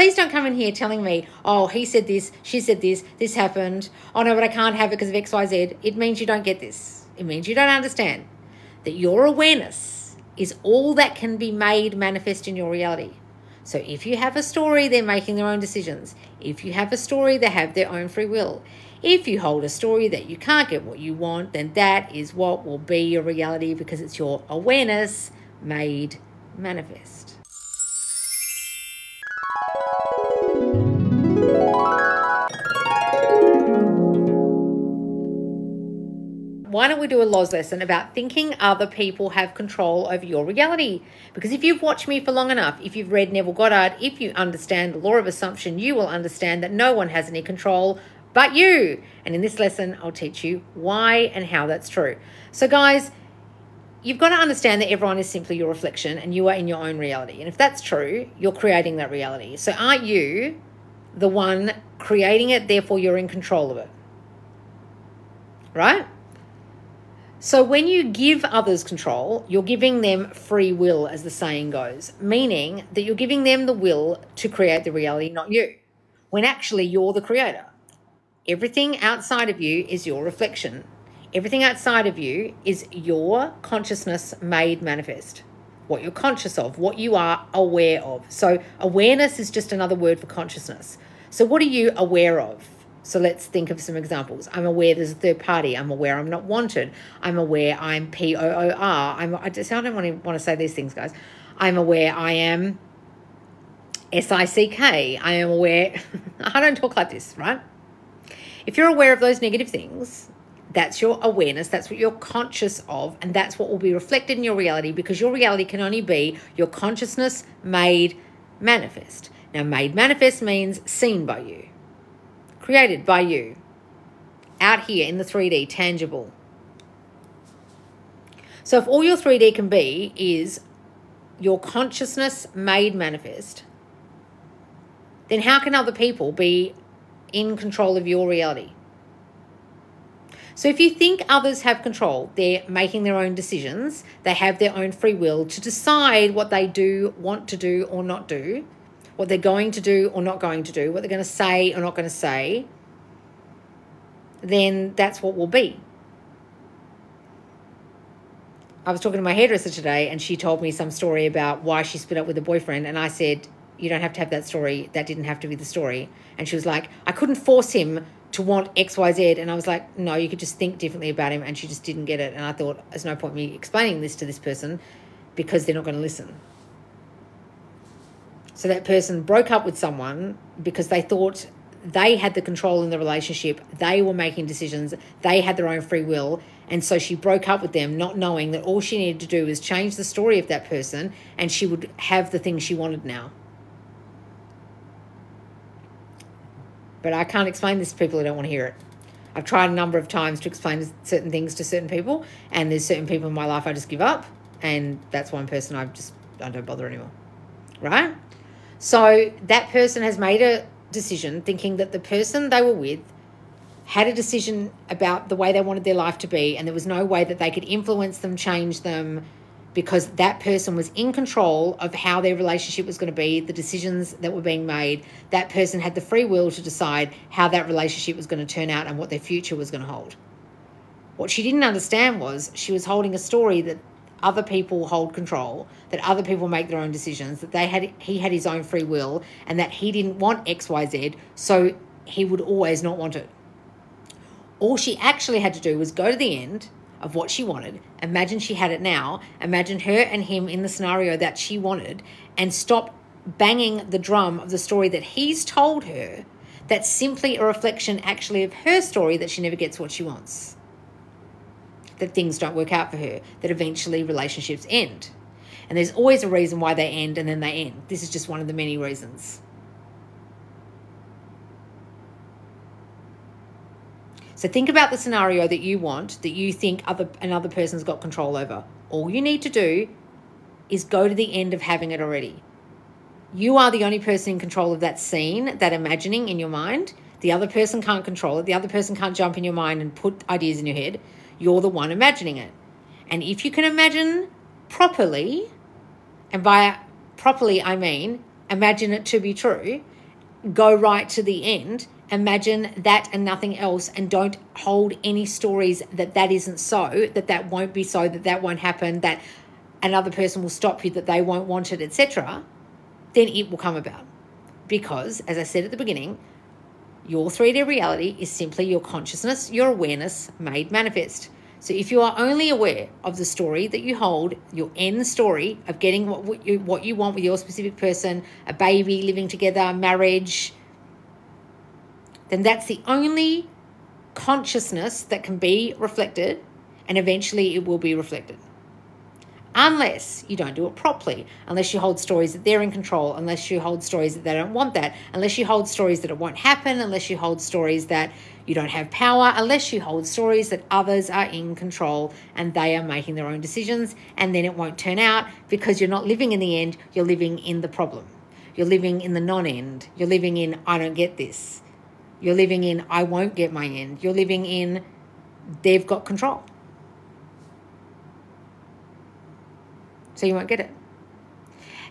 please don't come in here telling me, oh, he said this, she said this happened. Oh, no, but I can't have it because of X, Y, Z. It means you don't get this. It means you don't understand that your awareness is all that can be made manifest in your reality. So if you have a story, they're making their own decisions. If you have a story, they have their own free will. If you hold a story that you can't get what you want, then that is what will be your reality because it's your awareness made manifest. Why don't we do a Loz lesson about thinking other people have control over your reality? Because if you've watched me for long enough, if you've read Neville Goddard, if you understand the law of assumption, you will understand that no one has any control but you. And in this lesson, I'll teach you why and how that's true. So guys, you've got to understand that everyone is simply your reflection and you are in your own reality. And if that's true, you're creating that reality. So aren't you the one creating it, therefore you're in control of it? Right? So when you give others control, you're giving them free will, as the saying goes, meaning that you're giving them the will to create the reality, not you, when actually you're the creator. Everything outside of you is your reflection. Everything outside of you is your consciousness made manifest, what you're conscious of, what you are aware of. So awareness is just another word for consciousness. So what are you aware of? So let's think of some examples. I'm aware there's a third party. I'm aware I'm not wanted. I'm aware I'm POOR. I don't want to say these things, guys. I'm aware I am SICK. I am aware. I don't talk like this, right? If you're aware of those negative things, that's your awareness. That's what you're conscious of. And that's what will be reflected in your reality, because your reality can only be your consciousness made manifest. Now, made manifest means seen by you. Created by you, out here in the 3D, tangible. So if all your 3D can be is your consciousness made manifest, then how can other people be in control of your reality? So if you think others have control, they're making their own decisions, they have their own free will to decide what they do, want to do or not do, what they're going to do or not going to do, what they're going to say or not going to say, then that's what will be. I was talking to my hairdresser today and she told me some story about why she split up with a boyfriend, and I said, you don't have to have that story. That didn't have to be the story. And she was like, I couldn't force him to want X, Y, Z. And I was like, no, you could just think differently about him. And she just didn't get it. And I thought, there's no point me explaining this to this person because they're not going to listen. So that person broke up with someone because they thought they had the control in the relationship. They were making decisions. They had their own free will. And so she broke up with them, not knowing that all she needed to do was change the story of that person and she would have the thing she wanted now. But I can't explain this to people who don't want to hear it. I've tried a number of times to explain certain things to certain people, and there's certain people in my life I just give up, and that's one person I don't bother anymore, right? So that person has made a decision thinking that the person they were with had a decision about the way they wanted their life to be, and there was no way that they could influence them, change them, because that person was in control of how their relationship was going to be, the decisions that were being made. That person had the free will to decide how that relationship was going to turn out and what their future was going to hold. What she didn't understand was she was holding a story that other people hold control, that other people make their own decisions, that he had his own free will, and that he didn't want X, Y, Z, so he would always not want it. All she actually had to do was go to the end of what she wanted. Imagine she had it now. Imagine her and him in the scenario that she wanted, and stop banging the drum of the story that he's told her that's simply a reflection actually of her story, that she never gets what she wants, that things don't work out for her, that eventually relationships end. And there's always a reason why they end, and then they end. This is just one of the many reasons. So think about the scenario that you want, that you think another person's got control over. All you need to do is go to the end of having it already. You are the only person in control of that scene, that imagining in your mind. The other person can't control it. The other person can't jump in your mind and put ideas in your head. You're the one imagining it. And if you can imagine properly, and by properly I mean imagine it to be true, go right to the end, imagine that and nothing else, and don't hold any stories that isn't so, that won't be so, that won't happen, that another person will stop you, that they won't want it, etc., then it will come about. Because, as I said at the beginning, your 3D reality is simply your consciousness, your awareness made manifest. So if you are only aware of the story that you hold, your end story of getting what you want with your specific person, a baby, living together, marriage, then that's the only consciousness that can be reflected, and eventually it will be reflected. Unless you don't do it properly, unless you hold stories that they're in control, unless you hold stories that they don't want that, unless you hold stories that it won't happen, unless you hold stories that you don't have power, unless you hold stories that others are in control and they are making their own decisions, and then it won't turn out because you're not living in the end, you're living in the problem. You're living in the non-end. You're living in, I don't get this. You're living in, I won't get my end. You're living in, they've got control. So you won't get it.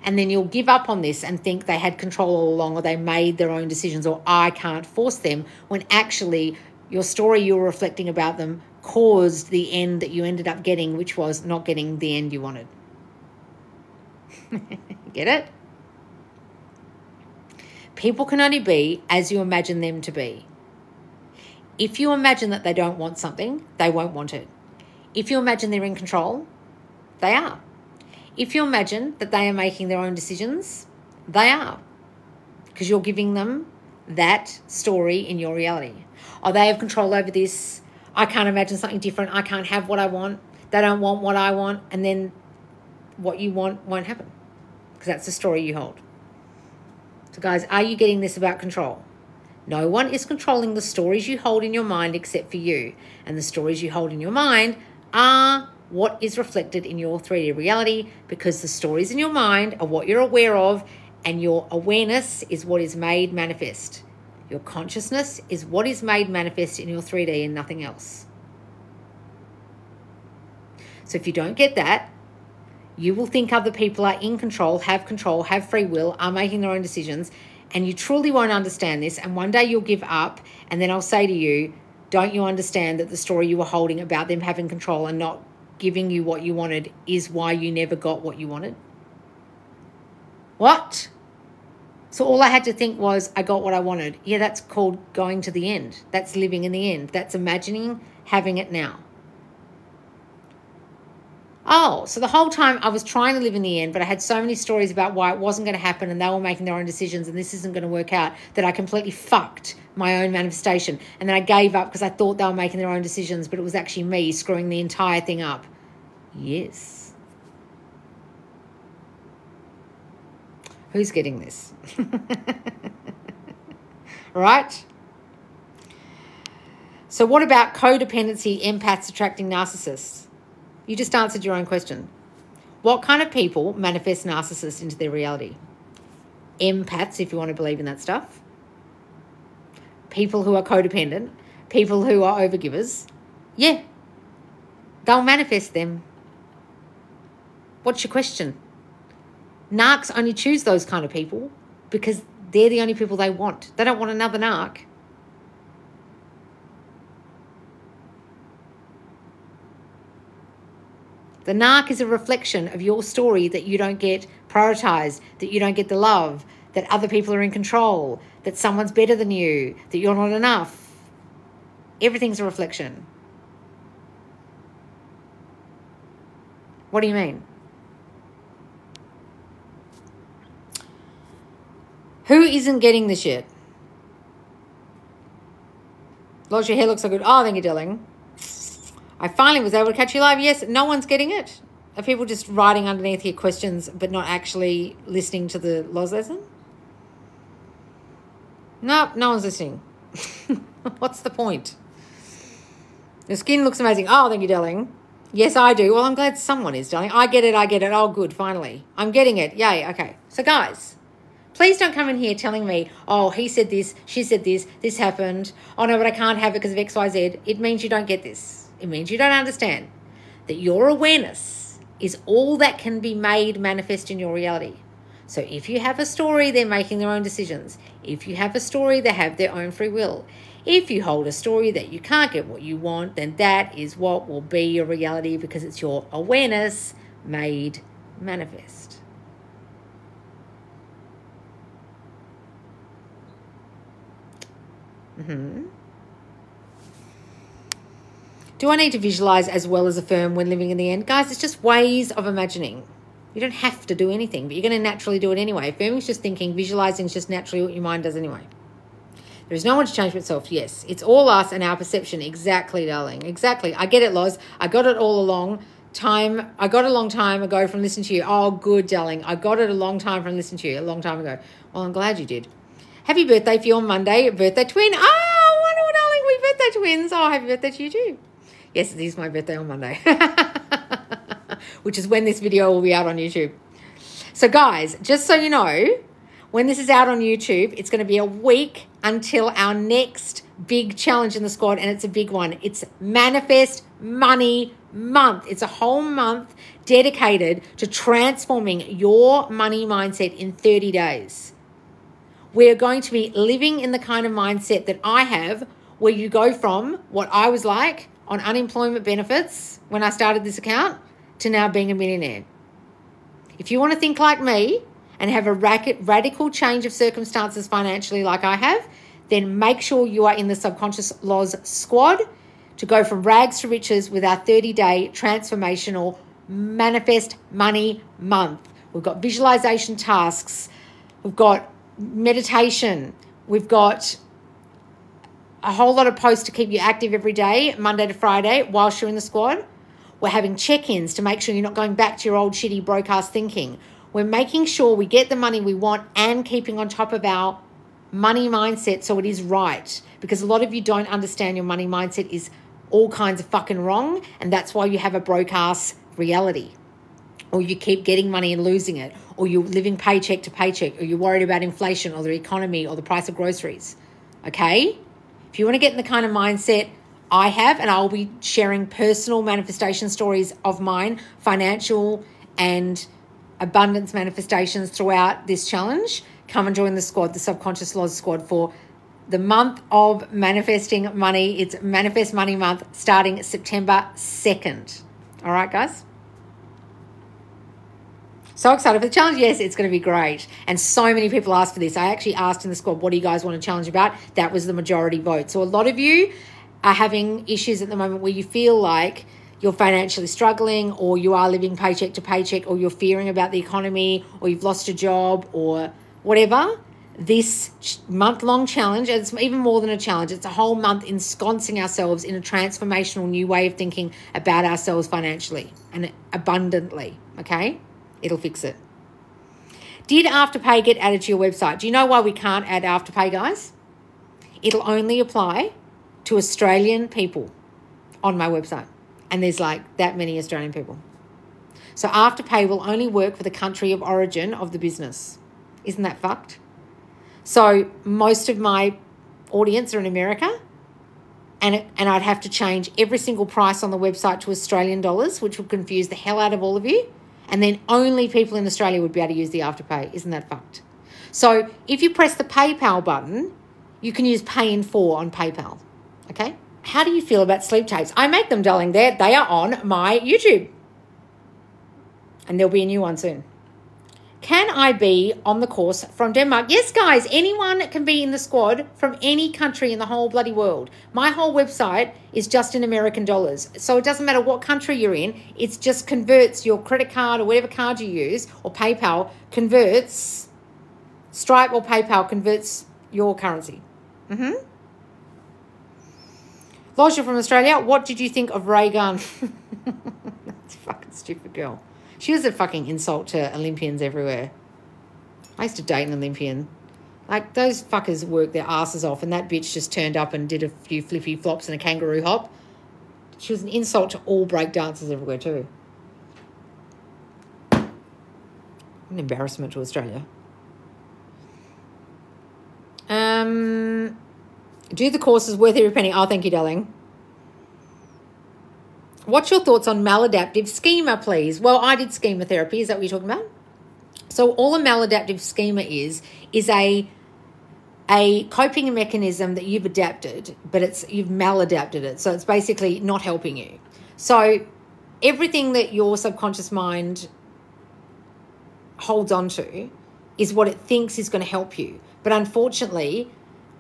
And then you'll give up on this and think they had control all along, or they made their own decisions, or I can't force them, when actually your story you were reflecting about them caused the end that you ended up getting, which was not getting the end you wanted. Get it? People can only be as you imagine them to be. If you imagine that they don't want something, they won't want it. If you imagine they're in control, they are. If you imagine that they are making their own decisions, they are. Because you're giving them that story in your reality. Oh, they have control over this. I can't imagine something different. I can't have what I want. They don't want what I want. And then what you want won't happen. Because that's the story you hold. So guys, are you getting this about control? No one is controlling the stories you hold in your mind except for you. And the stories you hold in your mind are what is reflected in your 3D reality, because the stories in your mind are what you're aware of, and your awareness is what is made manifest. Your consciousness is what is made manifest in your 3D and nothing else. So if you don't get that, you will think other people are in control, have free will, are making their own decisions, and you truly won't understand this. And one day you'll give up, and then I'll say to you, don't you understand that the story you were holding about them having control and not giving you what you wanted is why you never got what you wanted? What? So all I had to think was, I got what I wanted. Yeah, that's called going to the end. That's living in the end. That's imagining having it now. Oh, so the whole time I was trying to live in the end, but I had so many stories about why it wasn't going to happen, and they were making their own decisions, and this isn't going to work out, that I completely fucked my own manifestation. And then I gave up because I thought they were making their own decisions, but it was actually me screwing the entire thing up. Yes. Who's getting this? Right? So what about codependency, empaths attracting narcissists? You just answered your own question. What kind of people manifest narcissists into their reality? Empaths, if you want to believe in that stuff. People who are codependent. People who are overgivers. Yeah. They'll manifest them. What's your question? Narcs only choose those kind of people because they're the only people they want. They don't want another narc. The narc is a reflection of your story that you don't get prioritized, that you don't get the love, that other people are in control, that someone's better than you, that you're not enough. Everything's a reflection. What do you mean? Who isn't getting this yet? Loz, your hair looks so good. Oh, thank you, darling. I finally was able to catch you live. Yes, no one's getting it. Are people just writing underneath your questions but not actually listening to the Loz lesson? No, no one's listening. What's the point? Your skin looks amazing. Oh, thank you, darling. Yes, I do. Well, I'm glad someone is, darling. I get it. Oh, good, finally. I'm getting it. Yay, okay. So, guys, please don't come in here telling me, oh, he said this, she said this happened. Oh, no, but I can't have it because of X, Y, Z. It means you don't get this. It means you don't understand that your awareness is all that can be made manifest in your reality. So if you have a story, they're making their own decisions. If you have a story, they have their own free will. If you hold a story that you can't get what you want, then that is what will be your reality, because it's your awareness made manifest. Do I need to visualize as well as affirm when living in the end? Guys, it's just ways of imagining. You don't have to do anything, but you're going to naturally do it anyway. Affirming is just thinking, visualizing is just naturally what your mind does anyway. There is no one to change but itself. Yes, it's all us and our perception. Exactly, darling. Exactly. I get it, Loz. I got it all along time. I got it a long time ago from listening to you. Oh, good, darling. I got it a long time from listening to you, a long time ago. Well, I'm glad you did. Happy birthday for you on Monday. Birthday twin. Oh, wonderful, darling. We birthday twins. Oh, happy birthday to you too. Yes, it is my birthday on Monday. Which is when this video will be out on YouTube. So guys, just so you know, when this is out on YouTube, it's going to be a week until our next big challenge in the squad, and it's a big one. It's Manifest Money Month. It's a whole month dedicated to transforming your money mindset in 30 days. We're going to be living in the kind of mindset that I have, where you go from what I was like on unemployment benefits when I started this account to now being a millionaire. If you want to think like me and have a radical change of circumstances financially like I have, then make sure you are in the Subconscious Laws squad to go from rags to riches with our 30-day transformational Manifest Money Month. We've got visualization tasks. We've got meditation. We've got a whole lot of posts to keep you active every day, Monday to Friday, whilst you're in the squad. We're having check-ins to make sure you're not going back to your old shitty broke-ass thinking. We're making sure we get the money we want and keeping on top of our money mindset so it is right. Because a lot of you don't understand your money mindset is all kinds of fucking wrong, and that's why you have a broke-ass reality. Or you keep getting money and losing it, or you're living paycheck to paycheck, or you're worried about inflation or the economy or the price of groceries. Okay? If you want to get in the kind of mindset I have, and I'll be sharing personal manifestation stories of mine, financial and abundance manifestations throughout this challenge, come and join the squad, the Subconscious Laws squad, for the month of manifesting money. It's Manifest Money Month starting September 2nd. All right, guys? So excited for the challenge. Yes, it's going to be great. And so many people asked for this. I actually asked in the squad, what do you guys want to challenge about? That was the majority vote. So a lot of you are having issues at the moment where you feel like you're financially struggling, or you are living paycheck to paycheck, or you're fearing about the economy, or you've lost a job, or whatever. This month-long challenge, and it's even more than a challenge, it's a whole month ensconcing ourselves in a transformational new way of thinking about ourselves financially and abundantly, okay? It'll fix it. Did Afterpay get added to your website? Do you know why we can't add Afterpay, guys? It'll only apply to Australian people on my website. And there's like that many Australian people. So Afterpay will only work for the country of origin of the business. Isn't that fucked? So most of my audience are in America, and I'd have to change every single price on the website to Australian dollars, which would confuse the hell out of all of you. And then only people in Australia would be able to use the Afterpay. Isn't that fucked? So if you press the PayPal button, you can use Pay in 4 on PayPal. Okay? How do you feel about sleep tapes? I make them, darling. They are on my YouTube. And there'll be a new one soon. Can I be on the course from Denmark? Yes, guys. Anyone can be in the squad from any country in the whole bloody world. My whole website is just in American dollars. So it doesn't matter what country you're in. It just converts your credit card or whatever card you use, or PayPal converts, Stripe or PayPal converts your currency. Loz, you're from Australia. What did you think of Ray Gunn? That's a fucking stupid girl. She was a fucking insult to Olympians everywhere. I used to date an Olympian. Like, those fuckers worked their asses off, and that bitch just turned up and did a few flippy flops and a kangaroo hop. She was an insult to all break dancers everywhere too. An embarrassment to Australia. Do the courses worth every penny? Oh, thank you, darling. What's your thoughts on maladaptive schema, please? Well, I did schema therapy. Is that what you're talking about? So all a maladaptive schema is a coping mechanism that you've adapted, but you've maladapted it. So it's basically not helping you. So everything that your subconscious mind holds on to is what it thinks is going to help you. But unfortunately,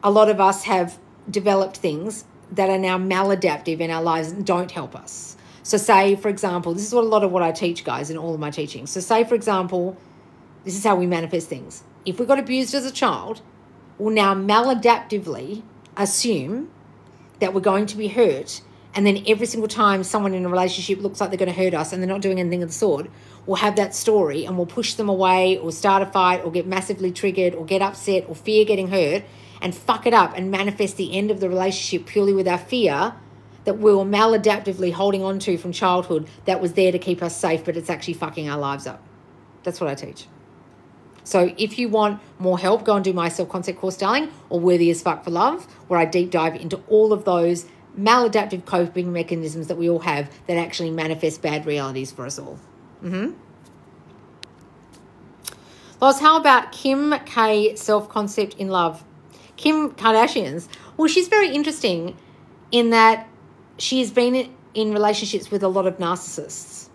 a lot of us have developed things that are now maladaptive in our lives and don't help us. So say, for example, this is what a lot of what I teach, guys, in all of my teaching. So say, for example, this is how we manifest things. If we got abused as a child, we'll now maladaptively assume that we're going to be hurt, and then every single time someone in a relationship looks like they're going to hurt us and they're not doing anything of the sort, we'll have that story and we'll push them away or start a fight or get massively triggered or get upset or fear getting hurt and fuck it up and manifest the end of the relationship purely with our fear that we were maladaptively holding on to from childhood that was there to keep us safe, but it's actually fucking our lives up. That's what I teach. So if you want more help, go and do my self-concept course, darling, or Worthy as Fuck for Love, where I deep dive into all of those maladaptive coping mechanisms that we all have that actually manifest bad realities for us all. Loz, how about Kim K self-concept in love? Kim Kardashian's, well, she's very interesting in that she's been in relationships with a lot of narcissists.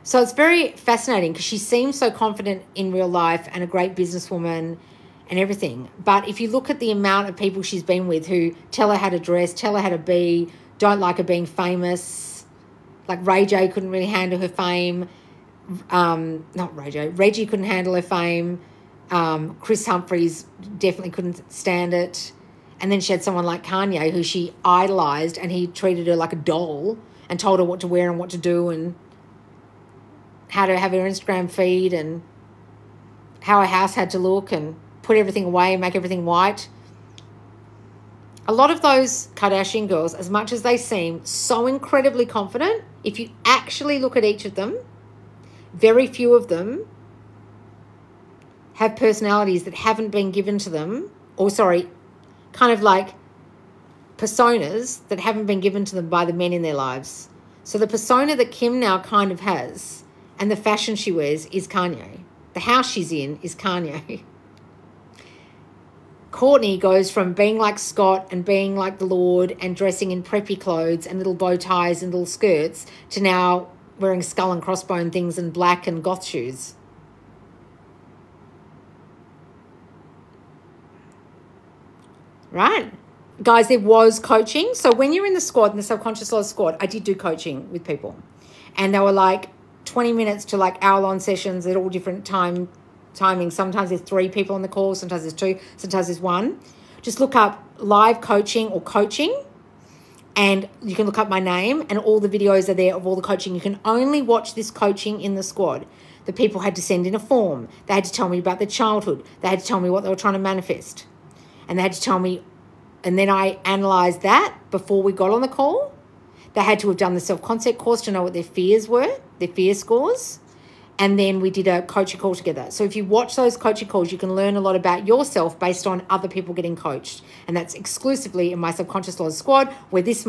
So it's very fascinating because she seems so confident in real life and a great businesswoman and everything. But if you look at the amount of people she's been with who tell her how to dress, tell her how to be, don't like her being famous, like Ray J couldn't really handle her fame. Not Ray J, Reggie couldn't handle her fame. Chris Humphries definitely couldn't stand it. And then she had someone like Kanye who she idolized, and he treated her like a doll and told her what to wear and what to do and how to have her Instagram feed and how her house had to look and put everything away and make everything white. A lot of those Kardashian girls, as much as they seem so incredibly confident, if you actually look at each of them, very few of them have personalities that haven't been given to them, or kind of like personas that haven't been given to them by the men in their lives. So the persona that Kim now kind of has and the fashion she wears is Kanye. The house she's in is Kanye. Courtney goes from being like Scott and being like the Lord and dressing in preppy clothes and little bow ties and little skirts to now wearing skull and crossbone things and black and goth shoes. Right? Guys, there was coaching. So when you're in the squad, in the Subconscious Laws squad, I did do coaching with people. And they were like 20 minutes to like hour-long sessions at all different timings. Sometimes there's 3 people on the call. Sometimes there's 2. Sometimes there's 1. Just look up live coaching or coaching. And you can look up my name and all the videos are there of all the coaching. You can only watch this coaching in the squad. The people had to send in a form. They had to tell me about their childhood. They had to tell me what they were trying to manifest. And they had to tell me, and then I analysed that before we got on the call. They had to have done the self-concept course to know what their fears were, their fear scores. And then we did a coaching call together. So if you watch those coaching calls, you can learn a lot about yourself based on other people getting coached. And that's exclusively in my Subconscious Laws squad, where next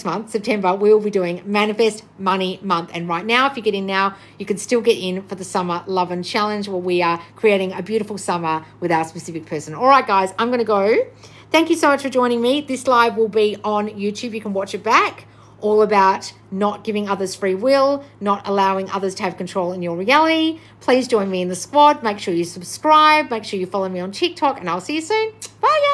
month, September, we will be doing Manifest Money Month. And right now, if you get in now, you can still get in for the Summer Love and Challenge, where we are creating a beautiful summer with our specific person. All right, guys, I'm going to go. Thank you so much for joining me. This live will be on YouTube. You can watch it back. All about not giving others free will, not allowing others to have control in your reality. Please join me in the squad. Make sure you subscribe. Make sure you follow me on TikTok, and I'll see you soon. Bye, guys.